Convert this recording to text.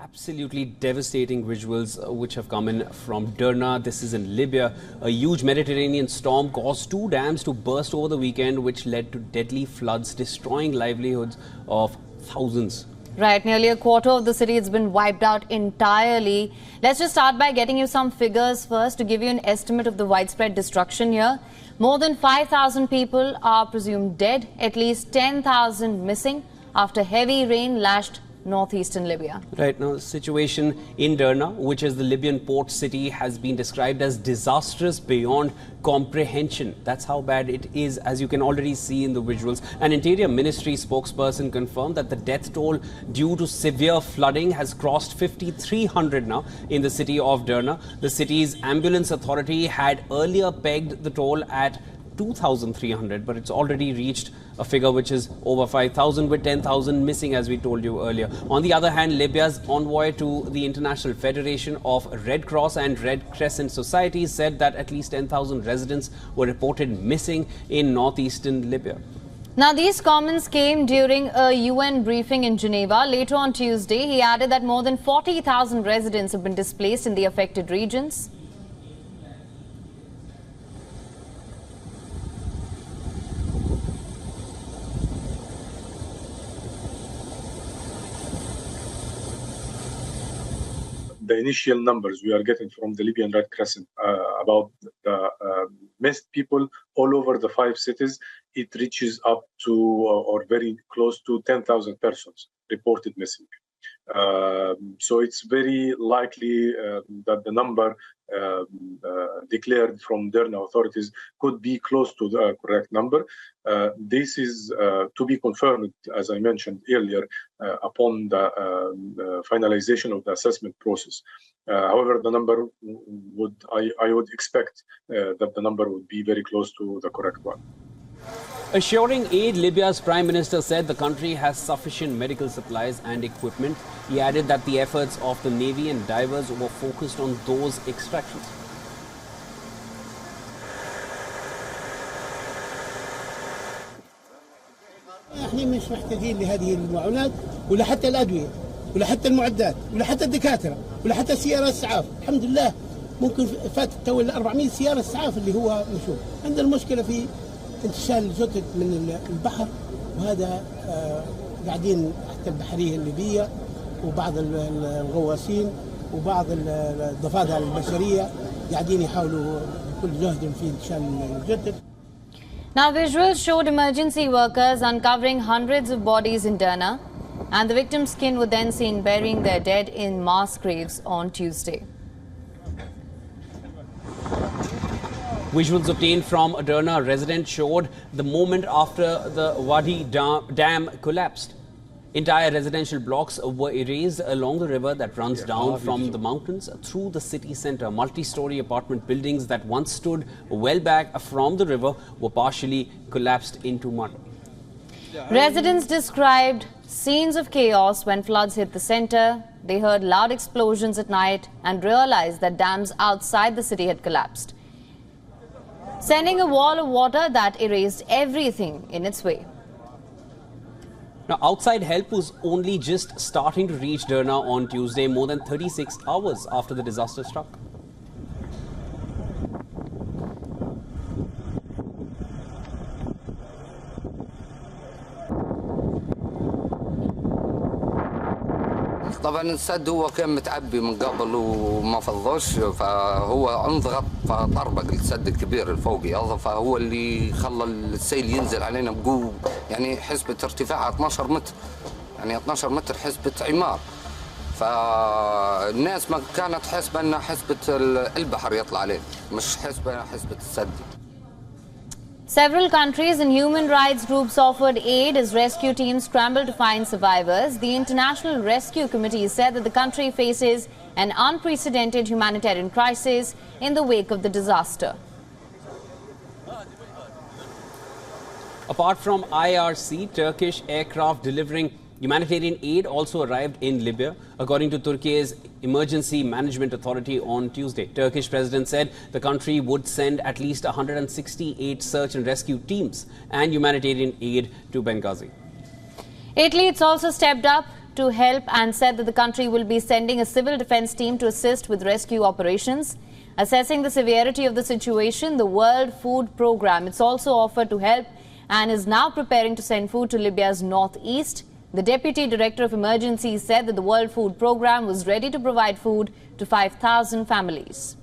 Absolutely devastating visuals which have come in from Derna. This is in Libya. A huge Mediterranean storm caused two dams to burst over the weekend, which led to deadly floods, destroying livelihoods of thousands. Right, nearly a quarter of the city has been wiped out entirely. Let's just start by getting you some figures first to give you an estimate of the widespread destruction here. More than 5,000 people are presumed dead, at least 10,000 missing after heavy rain lashed northeastern Libya. Right, now the situation in Derna, which is the Libyan port city, has been described as disastrous beyond comprehension. That's how bad it is, as you can already see in the visuals. An Interior Ministry spokesperson confirmed that the death toll due to severe flooding has crossed 5,300 now in the city of Derna. The city's ambulance authority had earlier pegged the toll at 2,300, but it's already reached a figure which is over 5,000, with 10,000 missing, as we told you earlier. On the other hand, Libya's envoy to the International Federation of Red Cross and Red Crescent Societies said that at least 10,000 residents were reported missing in northeastern Libya. Now, these comments came during a UN briefing in Geneva. Later on Tuesday, he added that more than 40,000 residents have been displaced in the affected regions. The initial numbers we are getting from the Libyan Red Crescent about the missed people all over the 5 cities, it reaches up to or very close to 10,000 persons reported missing. So it's very likely that the number declared from Derna authorities could be close to the correct number. This is to be confirmed, as I mentioned earlier, upon the finalization of the assessment process. However, the number I would expect that the number would be very close to the correct one. Assuring aid, Libya's Prime Minister said the country has sufficient medical supplies and equipment. He added that the efforts of the Navy and divers were focused on those extractions. احنا مش محتاجين لهذه المعونات ولا حتى الادويه ولا حتى المعدات ولا حتى الدكاتره ولا حتى سيارات اسعاف. الحمد لله ممكن فاتت تو 400 سياره اسعاف اللي هو مشوف. عندنا المشكله في انتشال الجثث من البحر، وهذا قاعدين تحت البحريه الليبيه وبعض الغواصين وبعض الضفادع البشريه قاعدين يحاولوا بكل جهدهم في انتشال الجثث. Now, visuals showed emergency workers uncovering hundreds of bodies in Derna, and the victims' skin were then seen burying their dead in mass graves on Tuesday. Visuals obtained from a Derna resident showed the moment after the Wadi Dam collapsed. Entire residential blocks were erased along the river that runs down from the mountains through the city centre. Multi-story apartment buildings that once stood well back from the river were partially collapsed into mud. Residents described scenes of chaos when floods hit the centre. They heard loud explosions at night and realized that dams outside the city had collapsed, sending a wall of water that erased everything in its way. Now, outside help was only just starting to reach Derna on Tuesday, more than 36 hours after the disaster struck. طبعا السد هو كان متعبي من قبل وما فضوش، فهو انضغط فطربق السد الكبير الفوقي هذا، فهو اللي خلى السيل ينزل علينا بقوه. يعني حسبة ارتفاعها 12 متر، يعني 12 متر حسبة عمار، فالناس ما كانت حسبة انها حسبة البحر يطلع عليه، مش حسبة السد. Several countries and human rights groups offered aid as rescue teams scrambled to find survivors. The International Rescue Committee said that the country faces an unprecedented humanitarian crisis in the wake of the disaster. Apart from IRC, Turkish aircraft delivering humanitarian aid also arrived in Libya, according to Turkey's Emergency Management Authority on Tuesday. Turkish president said the country would send at least 168 search and rescue teams and humanitarian aid to Benghazi. Italy, it's also stepped up to help and said that the country will be sending a civil defense team to assist with rescue operations. Assessing the severity of the situation, the World Food Programme, it's also offered to help and is now preparing to send food to Libya's northeast. The Deputy Director of Emergencies said that the World Food Programme was ready to provide food to 5,000 families.